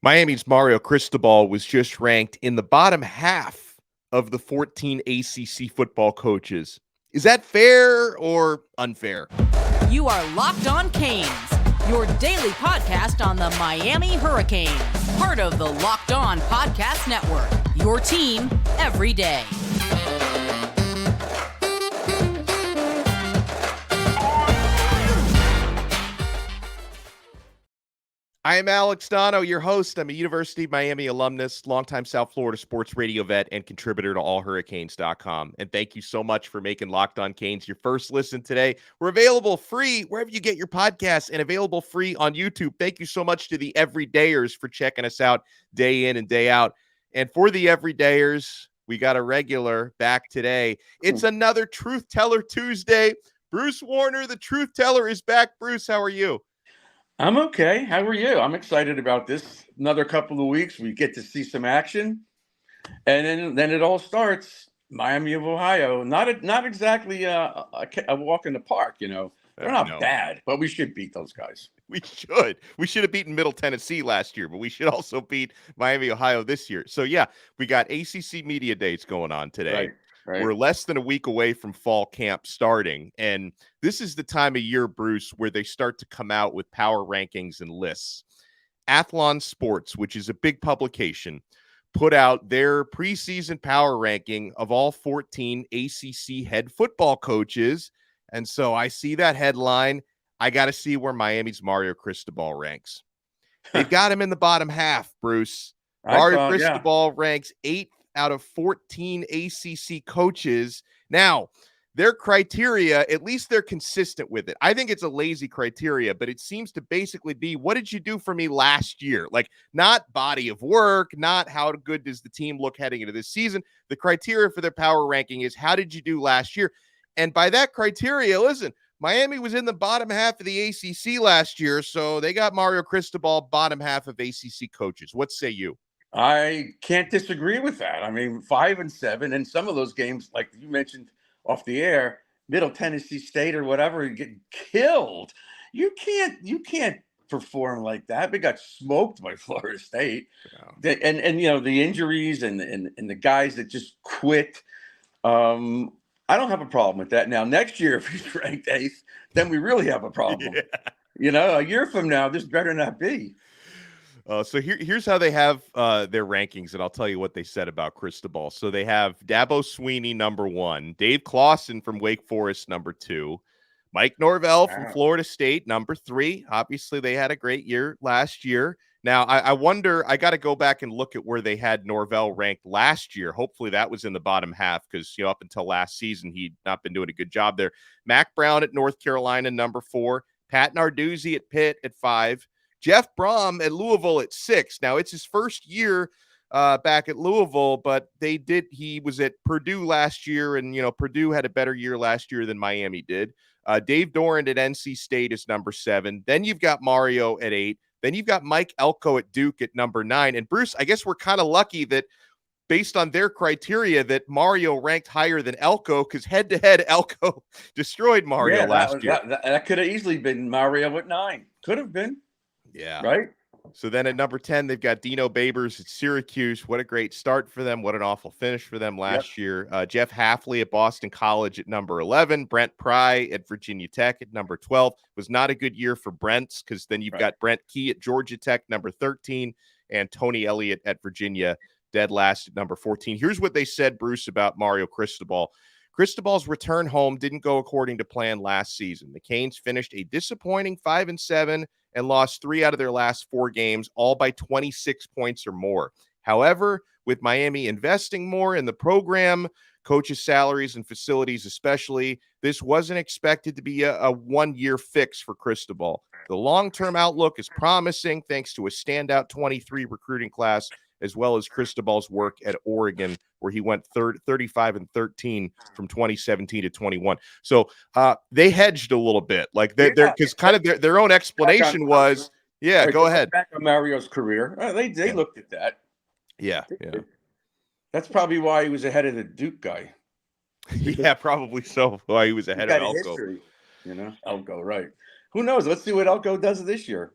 Miami's Mario Cristobal was just ranked in the bottom half of the 14 ACC football coaches. Is that fair or unfair? You are Locked On Canes, your daily podcast on the Miami Hurricanes, part of the Locked On Podcast Network, your team every day. I am Alex Donno, your host. I'm a University of Miami alumnus, longtime South Florida sports radio vet, and contributor to allhurricanes.com. And thank you so much for making Locked On Canes your first listen today. We're available free wherever you get your podcasts and available free on YouTube. Thank you so much to the everydayers for checking us out day in and day out. And for the everydayers, we got a regular back today. It's another Truth Teller Tuesday. Bruce Warner, the Truth Teller, is back. Bruce, how are you? I'm okay. How are you? I'm excited about this. Another couple of weeks, we get to see some action, and then it all starts. Miami of Ohio, not exactly a walk in the park. You know, they're not bad, but we should beat those guys. We should. We should have beaten Middle Tennessee last year, but we should also beat Miami, Ohio this year. So yeah, we got ACC Media Days going on today. Right. We're less than a week away from fall camp starting, and this is the time of year, Bruce, where they start to come out with power rankings and lists. Athlon Sports, which is a big publication, put out their preseason power ranking of all 14 ACC head football coaches, and so I see that headline. I got to see where Miami's Mario Cristobal ranks. They've got him in the bottom half, Bruce. Mario Cristobal ranks 8th out of 14 ACC coaches. Now, their criteria, at least they're consistent with it. I think it's a lazy criteria, but it seems to basically be, what did you do for me last year? Like, not body of work, not how good does the team look heading into this season. The criteria for their power ranking is, how did you do last year? And by that criteria, listen, Miami was in the bottom half of the ACC last year, so they got Mario Cristobal bottom half of ACC coaches. What say you? I can't disagree with that. I mean, 5-7, and some of those games, like you mentioned off the air, Middle Tennessee State or whatever, you get killed. You can't perform like that. They got smoked by Florida State, and you know, the injuries and the guys that just quit. I don't have a problem with that. Now, next year, if he's ranked 8th, then we really have a problem. Yeah. You know, a year from now, this better not be. So here's how they have their rankings, and I'll tell you what they said about Cristobal. So they have Dabo Swinney, number 1, Dave Clawson from Wake Forest, number 2, Mike Norvell from Florida State, number 3. Obviously, they had a great year last year. Now, I wonder, I got to go back and look at where they had Norvell ranked last year. Hopefully that was in the bottom half because, you know, up until last season, he'd not been doing a good job there. Mac Brown at North Carolina, number 4, Pat Narduzzi at Pitt at 5, Jeff Brom at Louisville at 6. Now, it's his first year back at Louisville, but he was at Purdue last year, and, you know, Purdue had a better year last year than Miami did. Dave Doran at NC State is number 7. Then you've got Mario at 8. Then you've got Mike Elko at Duke at number 9. And, Bruce, I guess we're kind of lucky that based on their criteria that Mario ranked higher than Elko, because head-to-head Elko destroyed Mario last year. That could have easily been Mario at 9. Could have been. Yeah. Right? So then at number 10, they've got Dino Babers at Syracuse. What a great start for them. What an awful finish for them last year. Jeff Hafley at Boston College at number 11. Brent Pry at Virginia Tech at number 12. Was not a good year for Brent's because then you've got Brent Key at Georgia Tech, number 13, and Tony Elliott at Virginia, dead last at number 14. Here's what they said, Bruce, about Mario Cristobal. Cristobal's return home didn't go according to plan last season. The Canes finished a disappointing 5-7 and lost 3 out of their last 4 games, all by 26 points or more. However, with Miami investing more in the program, coaches' salaries and facilities especially, this wasn't expected to be a one-year fix for Cristobal. The long-term outlook is promising thanks to a standout 23 recruiting class, as well as Cristobal's work at Oregon, where he went 35-13 from 2017 to 21. So they hedged a little bit, like they're because kind of their own explanation was, go ahead. Back on Mario's career, they looked at that. Yeah. That's probably why he was ahead of the Duke guy. Yeah, probably so. Why he was ahead of Elko. History, you know, Elko, right? Who knows? Let's see what Elko does this year.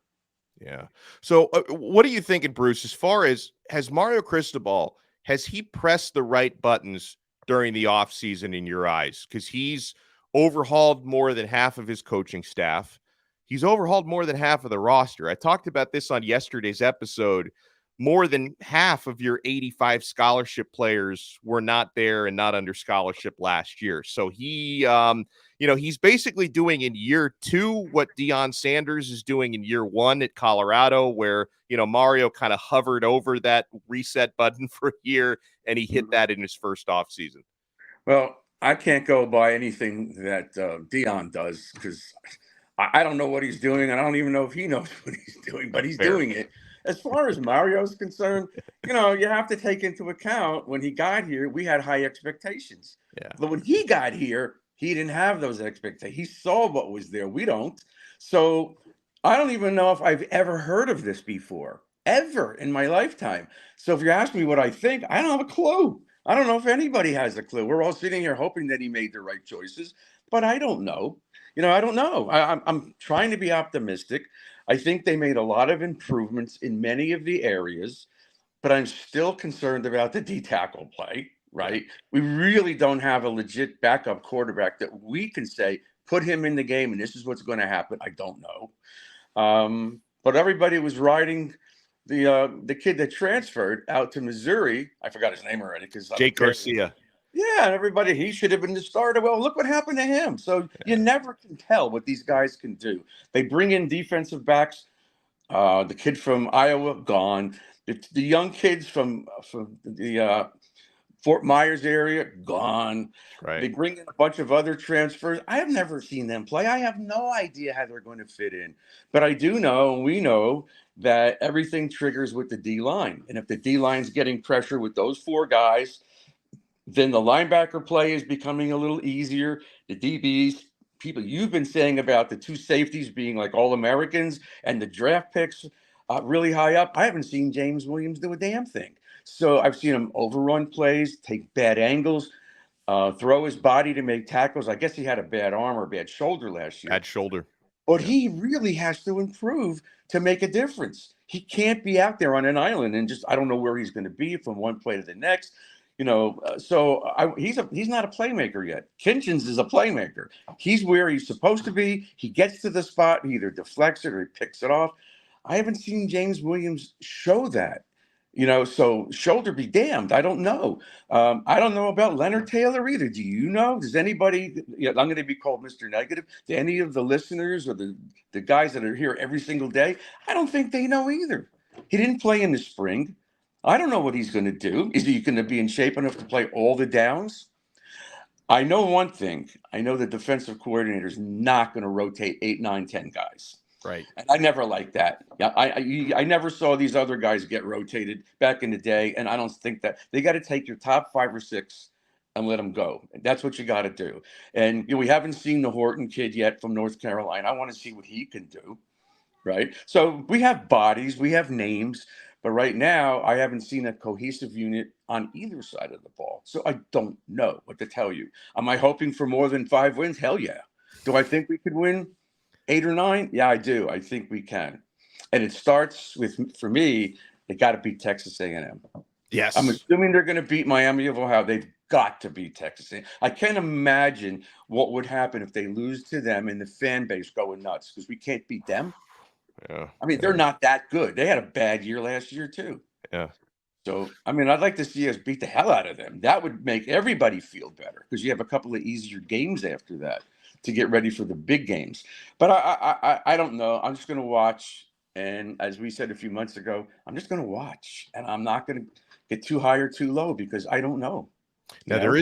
Yeah. So what are you thinking, Bruce, as far as has Mario Cristobal, has he pressed the right buttons during the offseason in your eyes? Because he's overhauled more than half of his coaching staff. He's overhauled more than half of the roster. I talked about this on yesterday's episode. More than half of your 85 scholarship players were not there and not under scholarship last year. So he's basically doing in year 2 what Deion Sanders is doing in year 1 at Colorado, where, Mario kind of hovered over that reset button for a year, and he hit that in his first offseason. Well, I can't go by anything that Deion does, because I don't know what he's doing, and I don't even know if he knows what he's doing, but he's doing it. As far as Mario's concerned, you have to take into account when he got here, we had high expectations. Yeah. But when he got here, he didn't have those expectations. He saw what was there. We don't. So I don't even know if I've ever heard of this before, ever in my lifetime. So if you ask me what I think, I don't have a clue. I don't know if anybody has a clue. We're all sitting here hoping that he made the right choices, but I don't know. I don't know. I'm trying to be optimistic. I think they made a lot of improvements in many of the areas, but I'm still concerned about the D-tackle play, right? We really don't have a legit backup quarterback that we can say, put him in the game and this is what's going to happen. I don't know. But everybody was riding the kid that transferred out to Missouri. I forgot his name already. Jake Garcia. Yeah, and everybody, he should have been the starter. Well, look what happened to him. So you never can tell what these guys can do. They bring in defensive backs. The kid from Iowa, gone. The young kids from the Fort Myers area, gone. Right. They bring in a bunch of other transfers. I have never seen them play. I have no idea how they're going to fit in. But I do know, and we know, that everything triggers with the D-line. And if the D-line's getting pressure with those 4 guys, then the linebacker play is becoming a little easier. The DBs, people you've been saying about the 2 safeties being like All-Americans and the draft picks really high up, I haven't seen James Williams do a damn thing. So I've seen him overrun plays, take bad angles, throw his body to make tackles. I guess he had a bad arm or bad shoulder last year. Bad shoulder. But he really has to improve to make a difference. He can't be out there on an island and just, I don't know where he's going to be from one play to the next. He's not a playmaker yet. Kitchens is a playmaker. He's where he's supposed to be. He gets to the spot, he either deflects it or he picks it off. I haven't seen James Williams show that. So shoulder be damned. I don't know. I don't know about Leonard Taylor either. Do you know? Does anybody, I'm going to be called Mr. Negative, to any of the listeners or the guys that are here every single day? I don't think they know either. He didn't play in the spring. I don't know what he's going to do. Is he going to be in shape enough to play all the downs? I know one thing. I know the defensive coordinator is not going to rotate 8, 9, 10 guys. Right. And I never liked that. I never saw these other guys get rotated back in the day, and I don't think that they got to take your top 5 or 6 and let them go. That's what you got to do. And we haven't seen the Horton kid yet from North Carolina. I want to see what he can do. Right. So we have bodies, we have names. But right now, I haven't seen a cohesive unit on either side of the ball. So I don't know what to tell you. Am I hoping for more than 5 wins? Hell yeah. Do I think we could win 8 or 9? Yeah, I do. I think we can. And it starts with, for me, they got to beat Texas A&M. Yes. I'm assuming they're going to beat Miami of Ohio. They've got to beat Texas A&M. I can't imagine what would happen if they lose to them and the fan base going nuts because we can't beat them. Yeah. I mean, they're not that good. They had a bad year last year, too. Yeah. So, I mean, I'd like to see us beat the hell out of them. That would make everybody feel better because you have a couple of easier games after that to get ready for the big games. But I don't know. I'm just going to watch. And as we said a few months ago, I'm just going to watch. And I'm not going to get too high or too low because I don't know. Now, there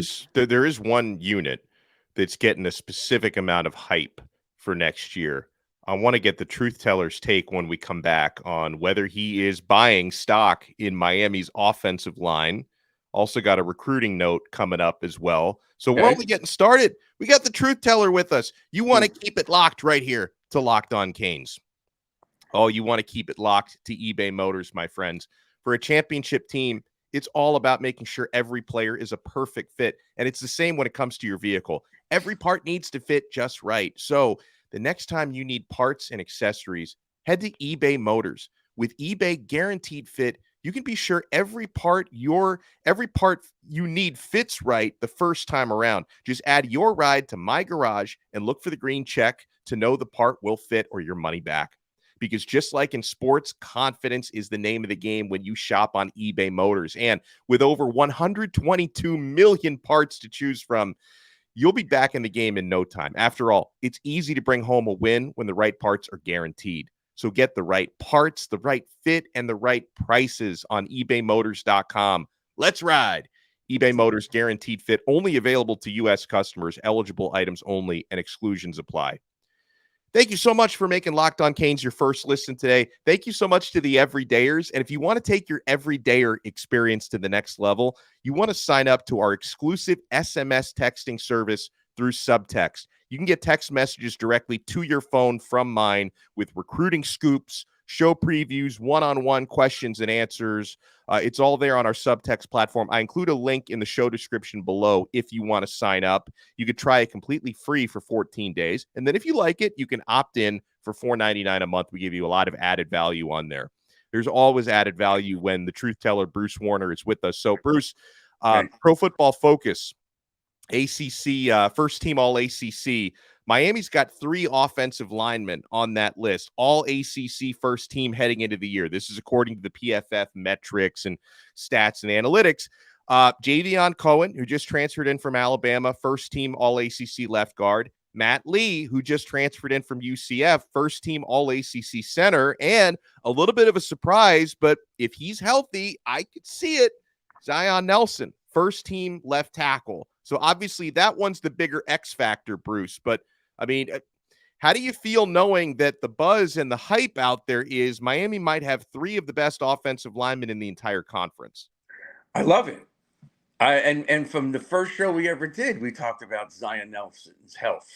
is one unit that's getting a specific amount of hype for next year. I want to get the truth teller's take when we come back on whether he is buying stock in Miami's offensive line. Also got a recruiting note coming up as well. So we're only getting started. We got the truth teller with us. You want to keep it locked right here to Locked On Canes. Oh, you want to keep it locked to eBay Motors, my friends. For a championship team, it's all about making sure every player is a perfect fit. And it's the same when it comes to your vehicle. Every part needs to fit just right. So the next time you need parts and accessories, head to eBay Motors. With eBay Guaranteed Fit, you can be sure every part you need fits right the first time around. Just add your ride to My Garage and look for the green check to know the part will fit or your money back. Because just like in sports, confidence is the name of the game when you shop on eBay Motors. And with over 122 million parts to choose from, you'll be back in the game in no time. After all, it's easy to bring home a win when the right parts are guaranteed. So get the right parts, the right fit, and the right prices on ebaymotors.com. Let's ride. eBay Motors Guaranteed Fit, only available to U.S. customers, eligible items only, and exclusions apply. Thank you so much for making Locked On Canes your first listen today. Thank you so much to the everydayers. And if you want to take your everydayer experience to the next level, you want to sign up to our exclusive SMS texting service through Subtext. You can get text messages directly to your phone from mine with recruiting scoops, show previews, one-on-one questions and answers. It's all there on our Subtext platform. I include a link in the show description below if you want to sign up. You could try it completely free for 14 days. And then if you like it, you can opt in for $4.99 a month. We give you a lot of added value on there. There's always added value when the truth teller, Bruce Warner, is with us. So, Bruce, Pro Football Focus, ACC, first team All-ACC. Miami's got 3 offensive linemen on that list, All-ACC first team heading into the year. This is according to the PFF metrics and stats and analytics. Javion Cohen, who just transferred in from Alabama, first team All-ACC left guard. Matt Lee, who just transferred in from UCF, first team All-ACC center. And a little bit of a surprise, but if he's healthy, I could see it, Zion Nelson, first team left tackle. So obviously that one's the bigger X factor, Bruce. But I mean, how do you feel knowing that the buzz and the hype out there is Miami might have 3 of the best offensive linemen in the entire conference? I love it. And from the first show we ever did, we talked about Zion Nelson's health.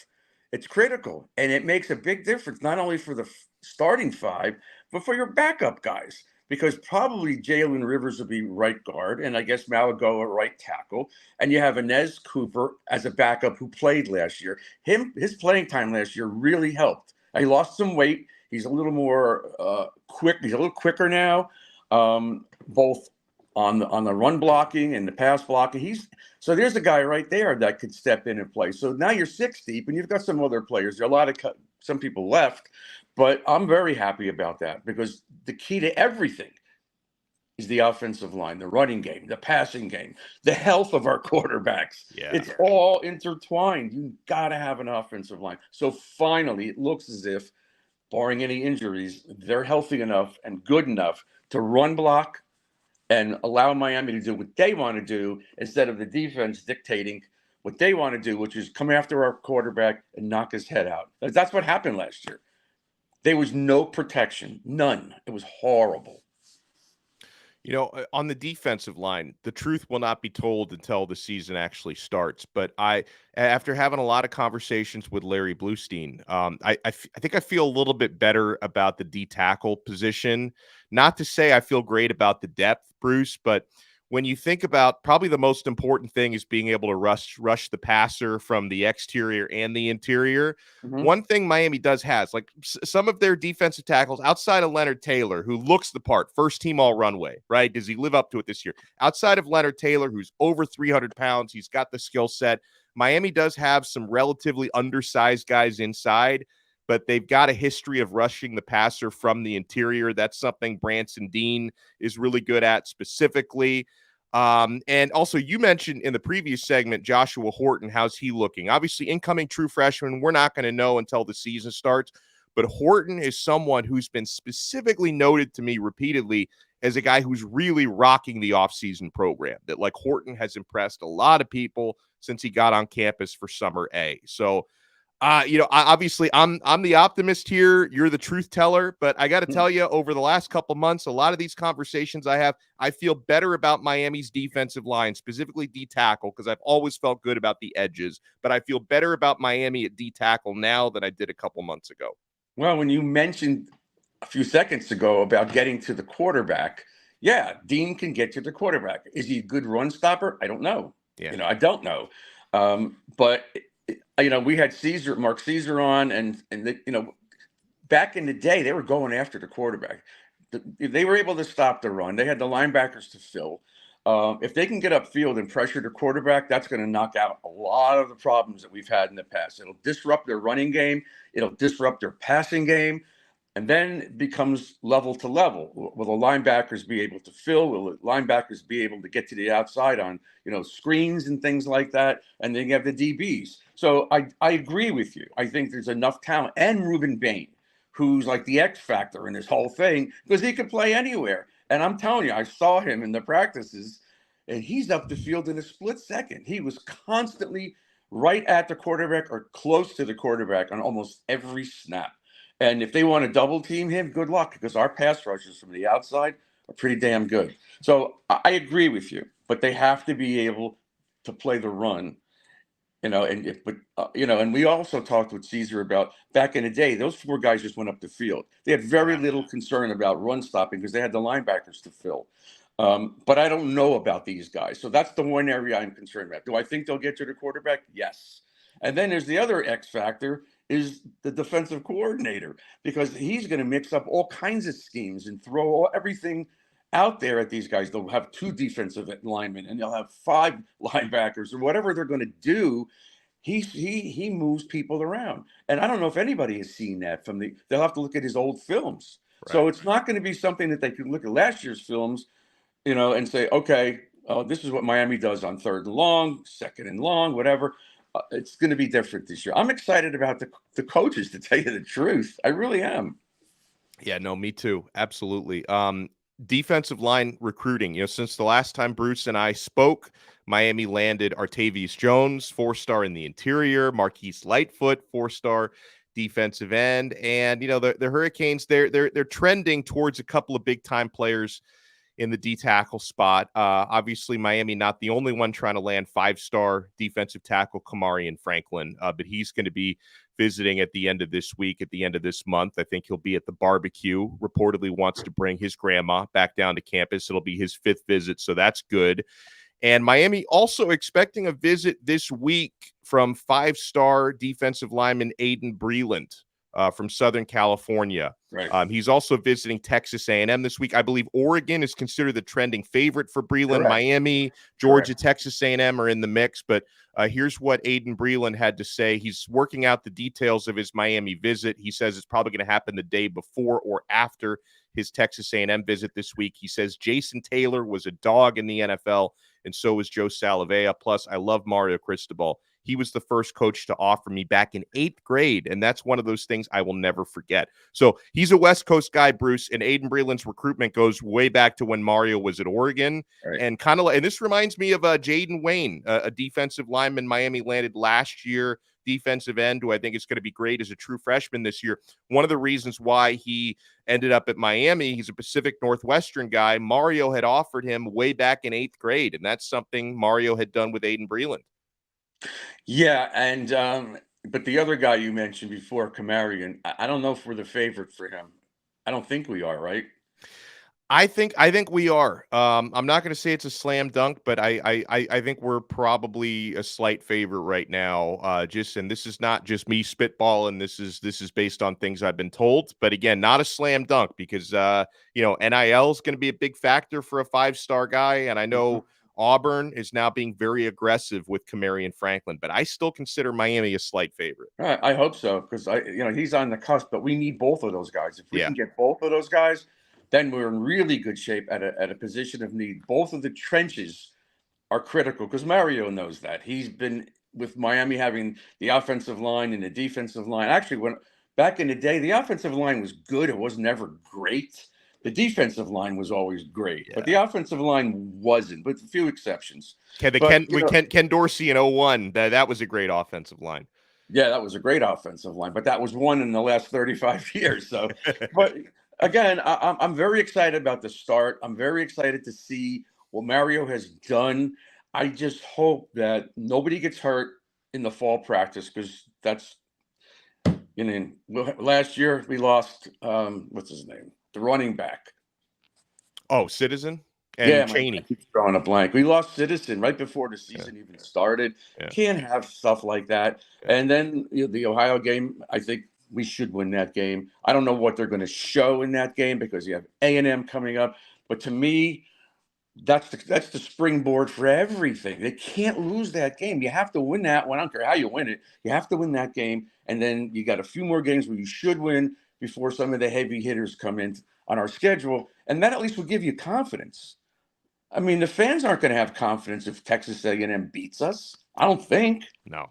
It's critical, and it makes a big difference, not only for the starting 5, but for your backup guys. Because probably Jalen Rivers will be right guard, and I guess Malago at right tackle. And you have Inez Cooper as a backup who played last year. His playing time last year really helped. He lost some weight. He's a little more quick. He's a little quicker now, both on the run blocking and the pass blocking. So there's a guy right there that could step in and play. So now you're 6 deep, and you've got some other players. There are some people left. But I'm very happy about that because the key to everything is the offensive line, the running game, the passing game, the health of our quarterbacks. Yeah. It's all intertwined. You got to have an offensive line. So finally, it looks as if, barring any injuries, they're healthy enough and good enough to run block and allow Miami to do what they want to do instead of the defense dictating what they want to do, which is come after our quarterback and knock his head out. That's what happened last year. There was no protection, none. It was horrible. You know, on the defensive line, the truth will not be told until the season actually starts. But after having a lot of conversations with Larry Bluestein, I think I feel a little bit better about the D tackle position. Not to say I feel great about the depth, Bruce, but when you think about probably the most important thing is being able to rush the passer from the exterior and the interior. Mm-hmm. One thing Miami has, like some of their defensive tackles outside of Leonard Taylor, who looks the part, first team all runway, right? Does he live up to it this year? Outside of Leonard Taylor, who's over 300 pounds, he's got the skill set. Miami does have some relatively undersized guys inside, but they've got a history of rushing the passer from the interior. That's something Branson Dean is really good at specifically. And also you mentioned in the previous segment, Joshua Horton, how's he looking? Obviously incoming true freshman, we're not going to know until the season starts, but Horton is someone who's been specifically noted to me repeatedly as a guy who's really rocking the offseason program, that like Horton has impressed a lot of people since he got on campus for summer A. So, obviously I'm the optimist here. You're the truth teller, but I got to tell you, over the last couple months, a lot of these conversations I feel better about Miami's defensive line, specifically D tackle, because I've always felt good about the edges, but I feel better about Miami at D tackle now than I did a couple months ago. Well, when you mentioned a few seconds ago about getting to the quarterback, yeah, Dean can get to the quarterback. Is he a good run stopper? I don't know. Yeah. I don't know. But we had Mark Caesar on, and back in the day, they were going after the quarterback. They were able to stop the run. They had the linebackers to fill. If they can get upfield and pressure the quarterback, that's going to knock out a lot of the problems that we've had in the past. It'll disrupt their running game. It'll disrupt their passing game. And then it becomes level to level. Will the linebackers be able to fill? Will the linebackers be able to get to the outside on, screens and things like that? And then you have the DBs. So I agree with you. I think there's enough talent. And Ruben Bain, who's like the X factor in this whole thing, because he could play anywhere. And I'm telling you, I saw him in the practices, and he's up the field in a split second. He was constantly right at the quarterback or close to the quarterback on almost every snap. And if they want to double team him, good luck, because our pass rushers from the outside are pretty damn good. So I agree with you, but they have to be able to play the run, and we also talked with Caesar about back in the day, those 4 guys just went up the field. They had very little concern about run stopping because they had the linebackers to fill. But I don't know about these guys. So that's the one area I'm concerned about. Do I think they'll get to the quarterback? Yes. And then there's the other X factor is the defensive coordinator, because he's going to mix up all kinds of schemes and throw everything out there at these guys. They'll have 2 defensive linemen and they'll have 5 linebackers or whatever they're going to do. He moves people around. And I don't know if anybody has seen that they'll have to look at his old films. Right. So it's not going to be something that they could look at last year's films, and say, okay, this is what Miami does on 3rd and long, 2nd and long, whatever. It's going to be different this year. I'm excited about the coaches, to tell you the truth. I really am. Yeah, no, me too. Absolutely. Defensive line recruiting, since the last time Bruce and I spoke, Miami landed Artavius Jones, 4-star in the interior, Marquise Lightfoot, 4-star defensive end. And, the Hurricanes, they're trending towards a couple of big time players in the D tackle spot. Obviously, Miami not the only one trying to land 5-star defensive tackle Kamarion Franklin, but he's going to be visiting at the end of this week, at the end of this month. I think he'll be at the barbecue. Reportedly wants to bring his grandma back down to campus. It'll be his 5th visit, so that's good. And Miami also expecting a visit this week from 5-star defensive lineman Aydin Breland. From Southern California. Right. He's also visiting Texas A&M this week. I believe Oregon is considered the trending favorite for Breland. Correct. Miami, Georgia, Correct. Texas A&M are in the mix. But here's what Aydin Breland had to say. He's working out the details of his Miami visit. He says it's probably going to happen the day before or after his Texas A&M visit this week. He says Jason Taylor was a dog in the NFL, and so was Joe Salavea. Plus, I love Mario Cristobal. He was the first coach to offer me back in 8th grade, and that's one of those things I will never forget. So he's a West Coast guy, Bruce, and Aydin Breland's recruitment goes way back to when Mario was at Oregon. Right. And kind of like, and this reminds me of Jaden Wayne, a defensive lineman Miami landed last year, defensive end, who I think is going to be great as a true freshman this year. One of the reasons why he ended up at Miami, he's a Pacific Northwestern guy. Mario had offered him way back in 8th grade, and that's something Mario had done with Aydin Breland. Yeah, and but the other guy you mentioned before, Kamarion, I don't know if we're the favorite for him. I don't think we are, right? I think we are. I'm not going to say it's a slam dunk, but I think we're probably a slight favorite right now. And this is not just me spitballing. This is based on things I've been told. But again, not a slam dunk because NIL is going to be a big factor for a 5-star guy, and I know Auburn is now being very aggressive with Kamarion Franklin, but I still consider Miami a slight favorite. I hope so, because he's on the cusp, but we need both of those guys. If we can get both of those guys, then we're in really good shape at a position of need. Both of the trenches are critical because Mario knows that. He's been with Miami having the offensive line and the defensive line. Actually, back in the day, the offensive line was good. It was never great. The defensive line was always great, but the offensive line wasn't, with a few exceptions. Ken Dorsey in 01, that was a great offensive line. Yeah, that was a great offensive line, but that was one in the last 35 years. So, but again, I'm very excited about the start. I'm very excited to see what Mario has done. I just hope that nobody gets hurt in the fall practice, because that's, last year we lost, what's his name? The running back. Oh, Citizen and Cheney. I keep drawing a blank. We lost Citizen right before the season even started. Can't have stuff like that. And then the Ohio game, I think we should win that game. I don't know what they're going to show in that game because you have A&M coming up. But to me, that's the springboard for everything. They can't lose that game. You have to win that one. I don't care how you win it. You have to win that game. And then you got a few more games where you should win before some of the heavy hitters come in on our schedule. And that at least will give you confidence. I mean, the fans aren't going to have confidence if Texas A&M beats us. I don't think. No.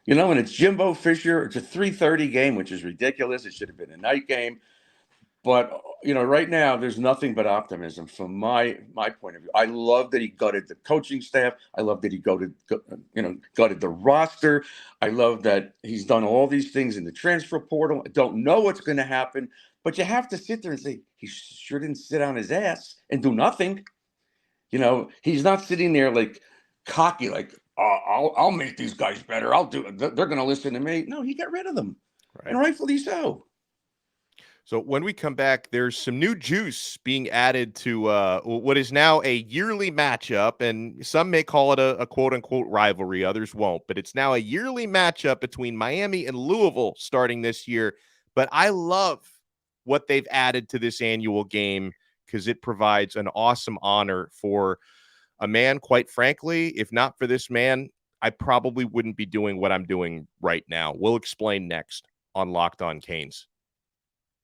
You know, and it's Jimbo Fisher. It's a 3:30 game, which is ridiculous. It should have been a night game. But, you know, right now there's nothing but optimism from my point of view. I love that he gutted the coaching staff. I love that he gutted the roster. I love that he's done all these things in the transfer portal. I don't know what's going to happen, but you have to sit there and say he sure didn't sit on his ass and do nothing. You know, he's not sitting there like cocky, like, I'll make these guys better. I'll do it. They're going to listen to me. No, he got rid of them, and rightfully so. So when we come back, there's some new juice being added to what is now a yearly matchup, and some may call it a quote-unquote rivalry, others won't, but it's now a yearly matchup between Miami and Louisville starting this year. But I love what they've added to this annual game because it provides an awesome honor for a man, quite frankly. If not for this man, I probably wouldn't be doing what I'm doing right now. We'll explain next on Locked On Canes.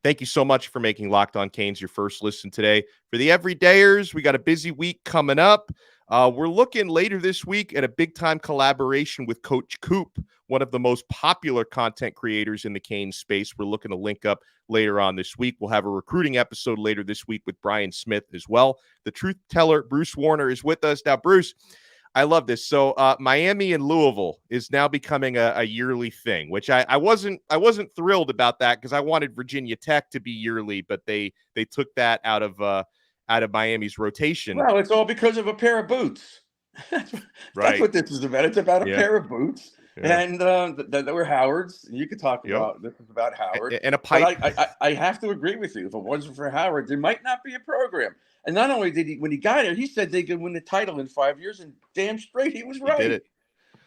Thank you so much for making Locked On Canes your first listen today. For the everydayers, we got a busy week coming up. We're looking later this week at a big-time collaboration with Coach Coop, one of the most popular content creators in the Canes space. We're looking to link up later on this week. We'll have a recruiting episode later this week with Brian Smith as well. The truth teller, Bruce Warner, is with us. Now, Bruce, I love this. So Miami and Louisville is now becoming a yearly thing, which I wasn't thrilled about that because I wanted Virginia Tech to be yearly, but they took that out of Miami's rotation. Well, it's all because of a pair of boots. That's what this is about. It's about a pair of boots. Yeah. And that were Howard's. You could talk about this is about Howard and a pipe. But I have to agree with you. If it wasn't for Howard, there might not be a program. And not only did he, when he got here, he said they could win the title in 5 years, and damn straight he was right. He did it.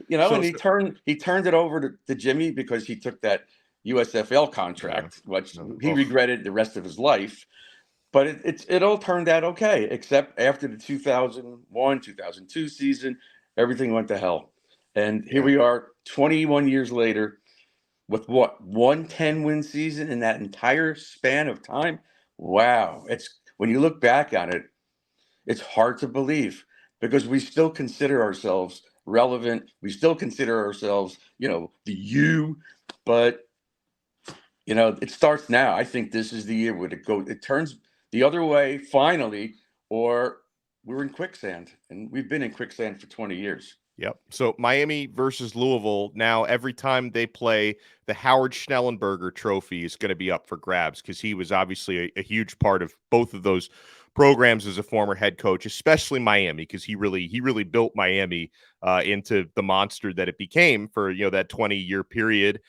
You know, and he turned it over to Jimmy because he took that USFL contract, which he regretted the rest of his life. But it all turned out okay, except after the 2001-2002 season, everything went to hell. And here we are 21 years later with what, 1 10-win season in that entire span of time? Wow. When you look back on it, it's hard to believe because we still consider ourselves relevant. We still consider ourselves, the U, but, it starts now. I think this is the year where it turns the other way finally, or we're in quicksand, and we've been in quicksand for 20 years. Yep. So Miami versus Louisville. Now, every time they play, the Howard Schnellenberger Trophy is going to be up for grabs because he was obviously a huge part of both of those programs as a former head coach, especially Miami, because he really built Miami into the monster that it became for that 20-year period.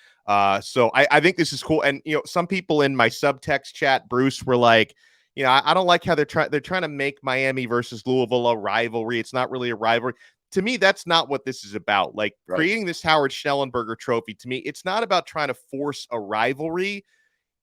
So I think this is cool. And some people in my subtext chat, Bruce, were like, I don't like how they're trying to make Miami versus Louisville a rivalry. It's not really a rivalry. To me, that's not what this is about. Like creating this Howard Schnellenberger Trophy, to me, it's not about trying to force a rivalry.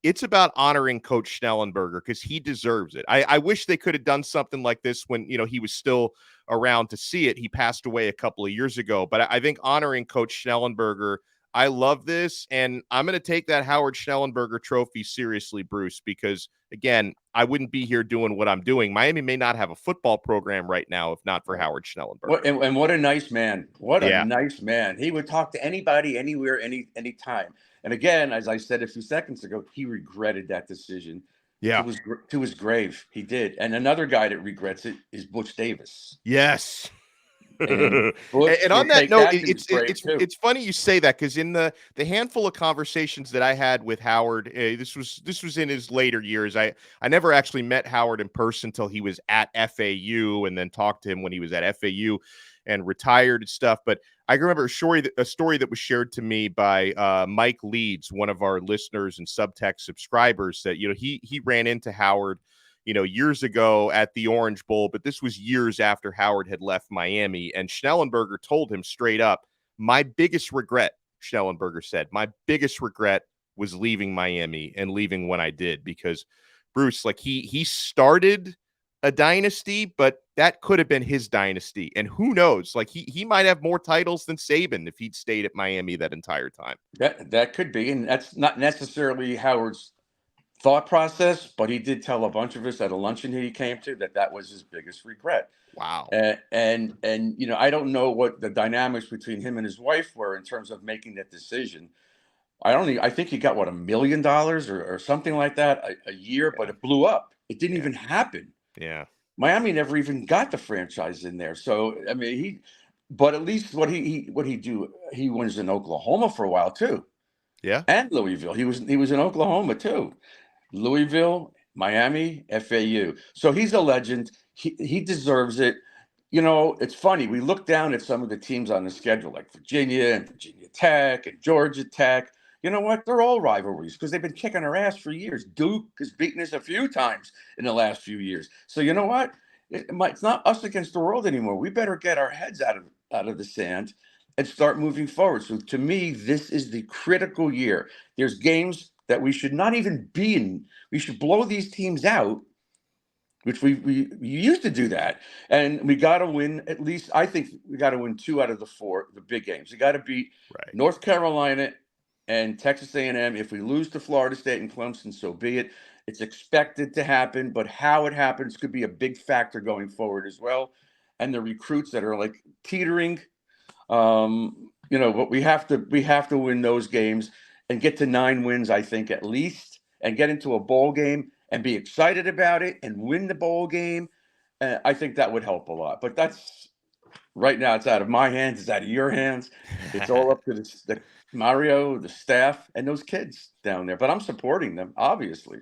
It's about honoring Coach Schnellenberger because he deserves it. I wish they could have done something like this when, he was still around to see it. He passed away a couple of years ago. But I think honoring Coach Schnellenberger, I love this. And I'm going to take that Howard Schnellenberger Trophy seriously, Bruce, because, again, I wouldn't be here doing what I'm doing. Miami may not have a football program right now if not for Howard Schnellenberger. And what a nice man. What a nice man. He would talk to anybody, anywhere, anytime. And again, as I said a few seconds ago, he regretted that decision. Yeah. To his grave. He did. And another guy that regrets it is Butch Davis. Yes. And on that note, it's funny you say that because in the handful of conversations that I had with Howard, this was in his later years. I never actually met Howard in person until he was at FAU, and then talked to him when he was at FAU and retired and stuff. But I remember a story that was shared to me by Mike Leeds, one of our listeners and subtext subscribers, that he ran into Howard years ago at the Orange Bowl, but this was years after Howard had left Miami. And Schnellenberger told him straight up, my biggest regret, Schnellenberger said, my biggest regret was leaving Miami and leaving when I did, because Bruce, like he started a dynasty, but that could have been his dynasty. And who knows, like he might have more titles than Saban if he'd stayed at Miami that entire time. That could be. And that's not necessarily Howard's thought process, but he did tell a bunch of us at a luncheon he came to that was his biggest regret. Wow. And you know, I don't know what the dynamics between him and his wife were in terms of making that decision. I think he got $1 million or something like that a year, but it blew up. It didn't even happen. Yeah. Miami never even got the franchise in there. So I mean, but at least what he do? He was in Oklahoma for a while too. Yeah. And Louisville. He was in Oklahoma too. Louisville, Miami, FAU. So he's a legend. He deserves it. You know, it's funny. We look down at some of the teams on the schedule, like Virginia and Virginia Tech and Georgia Tech. You know what? They're all rivalries because they've been kicking our ass for years. Duke has beaten us a few times in the last few years. So you know what? It's not us against the world anymore. We better get our heads out of the sand and start moving forward. So to me, this is the critical year. There's games that we should not even be in. We should blow these teams out, which we used to do that. And we got to win at least, I think we got to win 2 out of the 4, the big games. We got to beat North Carolina and Texas A&M. If we lose to Florida State and Clemson, so be it. It's expected to happen, but how it happens could be a big factor going forward as well. And the recruits that are like teetering, you know, but we have to win those games and get to 9 wins, I think, at least, and get into a bowl game and be excited about it and win the bowl game. I think that would help a lot. But that's right now, it's out of my hands. It's out of your hands. It's all up to the Mario, the staff, and those kids down there. But I'm supporting them, obviously.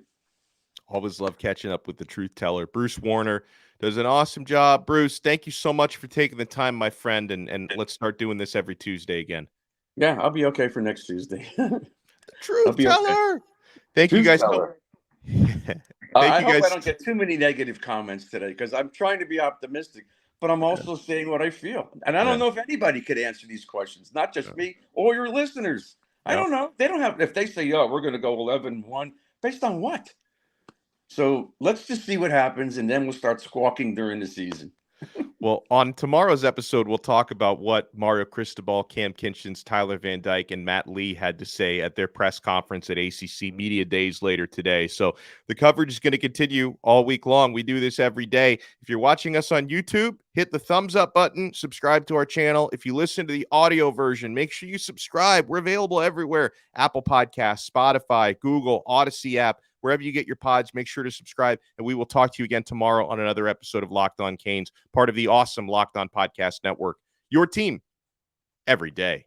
Always love catching up with the truth teller. Bruce Warner does an awesome job. Bruce, thank you so much for taking the time, my friend, and let's start doing this every Tuesday again. Yeah, I'll be okay for next Tuesday. Truth teller. Okay. Thank you guys. I hope I don't get too many negative comments today because I'm trying to be optimistic, but I'm also saying what I feel. And I don't know if anybody could answer these questions, not just me or your listeners. I don't know. They don't have, if they say, oh, we're going to go 11-1, based on what? So let's just see what happens, and then we'll start squawking during the season. Well, on tomorrow's episode, we'll talk about what Mario Cristobal, Cam Kinchins, Tyler Van Dyke, and Matt Lee had to say at their press conference at ACC Media Days later today. So the coverage is going to continue all week long. We do this every day. If you're watching us on YouTube, hit the thumbs up button, subscribe to our channel. If you listen to the audio version, make sure you subscribe. We're available everywhere: Apple Podcasts, Spotify, Google, Odyssey app. Wherever you get your pods, make sure to subscribe, and we will talk to you again tomorrow on another episode of Locked On Canes, part of the awesome Locked On Podcast Network. Your team every day.